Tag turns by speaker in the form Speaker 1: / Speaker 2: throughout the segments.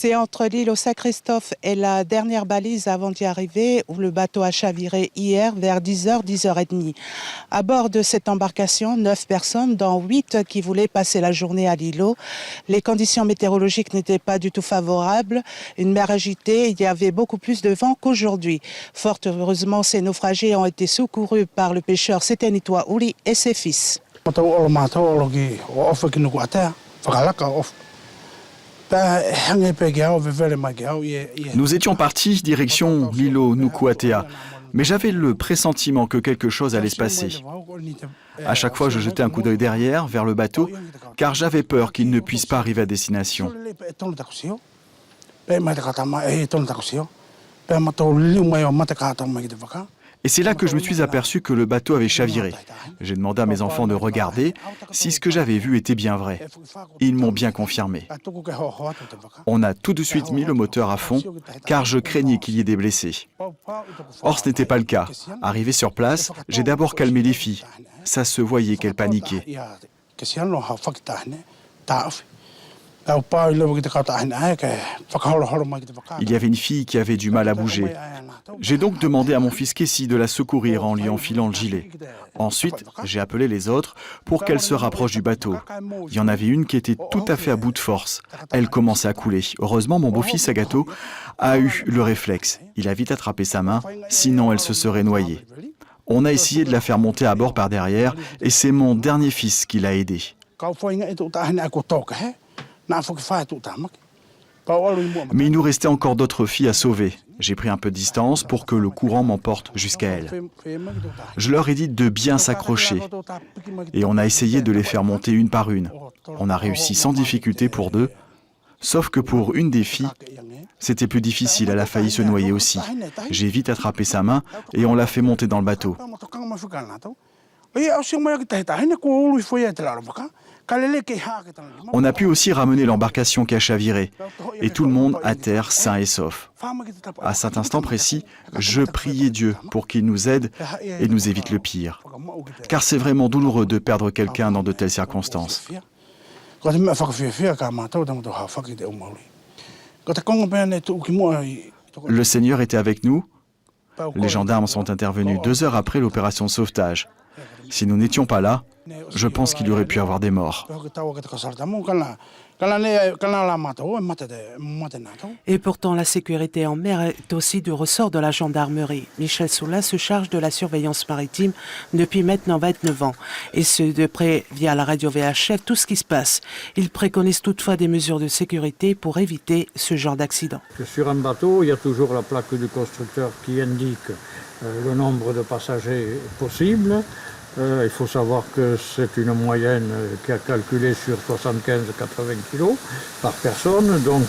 Speaker 1: C'est entre l'île au Saint-Christophe et la dernière balise avant d'y arriver où le bateau a chaviré hier vers 10h, 10h30. À bord de cette embarcation, 9 personnes, dont 8 qui voulaient passer la journée à l'îlot. Les conditions météorologiques n'étaient pas du tout favorables. Une mer agitée, il y avait beaucoup plus de vent qu'aujourd'hui. Fort heureusement, ces naufragés ont été secourus par le pêcheur Setenitoa Uli et ses fils.
Speaker 2: Nous étions partis direction l'îlot Nuku'atea, mais j'avais le pressentiment que quelque chose allait se passer. À chaque fois, je jetais un coup d'œil derrière, vers le bateau, car j'avais peur qu'il ne puisse pas arriver à destination. Et c'est là que je me suis aperçu que le bateau avait chaviré. J'ai demandé à mes enfants de regarder si ce que j'avais vu était bien vrai. Ils m'ont bien confirmé. On a tout de suite mis le moteur à fond, car je craignais qu'il y ait des blessés. Or, ce n'était pas le cas. Arrivé sur place, j'ai d'abord calmé les filles. Ça se voyait qu'elles paniquaient. Il y avait une fille qui avait du mal à bouger. J'ai donc demandé à mon fils Kessi de la secourir en lui enfilant le gilet. Ensuite, j'ai appelé les autres pour qu'elles se rapprochent du bateau. Il y en avait une qui était tout à fait à bout de force. Elle commençait à couler. Heureusement, mon beau-fils Agato a eu le réflexe. Il a vite attrapé sa main, sinon elle se serait noyée. On a essayé de la faire monter à bord par derrière et c'est mon dernier fils qui l'a aidé. Mais il nous restait encore d'autres filles à sauver. J'ai pris un peu de distance pour que le courant m'emporte jusqu'à elles. Je leur ai dit de bien s'accrocher et on a essayé de les faire monter une par une. On a réussi sans difficulté pour 2, sauf que pour une des filles, c'était plus difficile, elle a failli se noyer aussi. J'ai vite attrapé sa main et on l'a fait monter dans le bateau. On a pu aussi ramener l'embarcation qui a chaviré, et tout le monde à terre sain et sauf. À cet instant précis, je priais Dieu pour qu'il nous aide et nous évite le pire. Car c'est vraiment douloureux de perdre quelqu'un dans de telles circonstances. Le Seigneur était avec nous. Les gendarmes sont intervenus 2 heures après l'opération de sauvetage. Si nous n'étions pas là, je pense qu'il y aurait pu avoir des morts.
Speaker 3: Et pourtant, la sécurité en mer est aussi du ressort de la gendarmerie. Michel Soula se charge de la surveillance maritime depuis maintenant 29 ans. Et ce, de près, via la radio VHF, tout ce qui se passe. Il préconise toutefois des mesures de sécurité pour éviter ce genre d'accident.
Speaker 4: Sur un bateau, il y a toujours la plaque du constructeur qui indique le nombre de passagers possible. Il faut savoir que c'est une moyenne qui a calculé sur 75-80 kg par personne. Donc,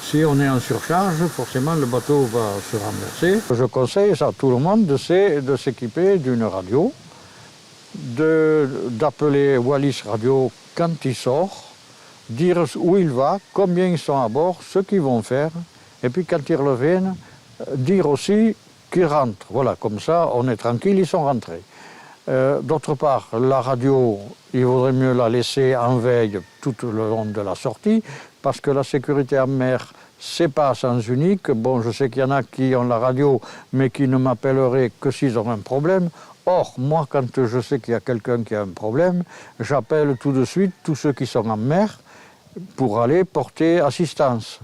Speaker 4: si on est en surcharge, forcément le bateau va se renverser. Je conseille à tout le monde de s'équiper d'une radio, d'appeler Wallis Radio quand il sort, dire où il va, combien ils sont à bord, ce qu'ils vont faire, et puis quand ils reviennent, dire aussi qu'ils rentrent. Voilà, comme ça, on est tranquille, ils sont rentrés. D'autre part, la radio, il vaudrait mieux la laisser en veille tout le long de la sortie, parce que la sécurité en mer, c'est pas à sens unique. Bon, je sais qu'il y en a qui ont la radio, mais qui ne m'appelleraient que s'ils ont un problème. Or, moi, quand je sais qu'il y a quelqu'un qui a un problème, j'appelle tout de suite tous ceux qui sont en mer pour aller porter assistance.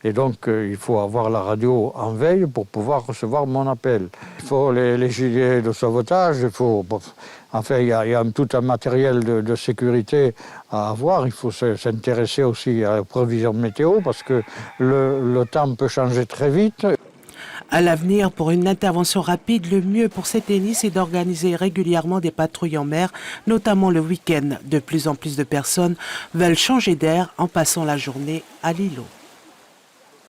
Speaker 4: Et donc, il faut avoir la radio en veille pour pouvoir recevoir mon appel. Il faut les gilets de sauvetage, il faut... Enfin, il y a tout un matériel de sécurité à avoir. Il faut s'intéresser aussi à la prévision météo parce que le temps peut changer très vite.
Speaker 3: À l'avenir, pour une intervention rapide, le mieux pour ces tennis est d'organiser régulièrement des patrouilles en mer, notamment le week-end. De plus en plus de personnes veulent changer d'air en passant la journée à l'îlot.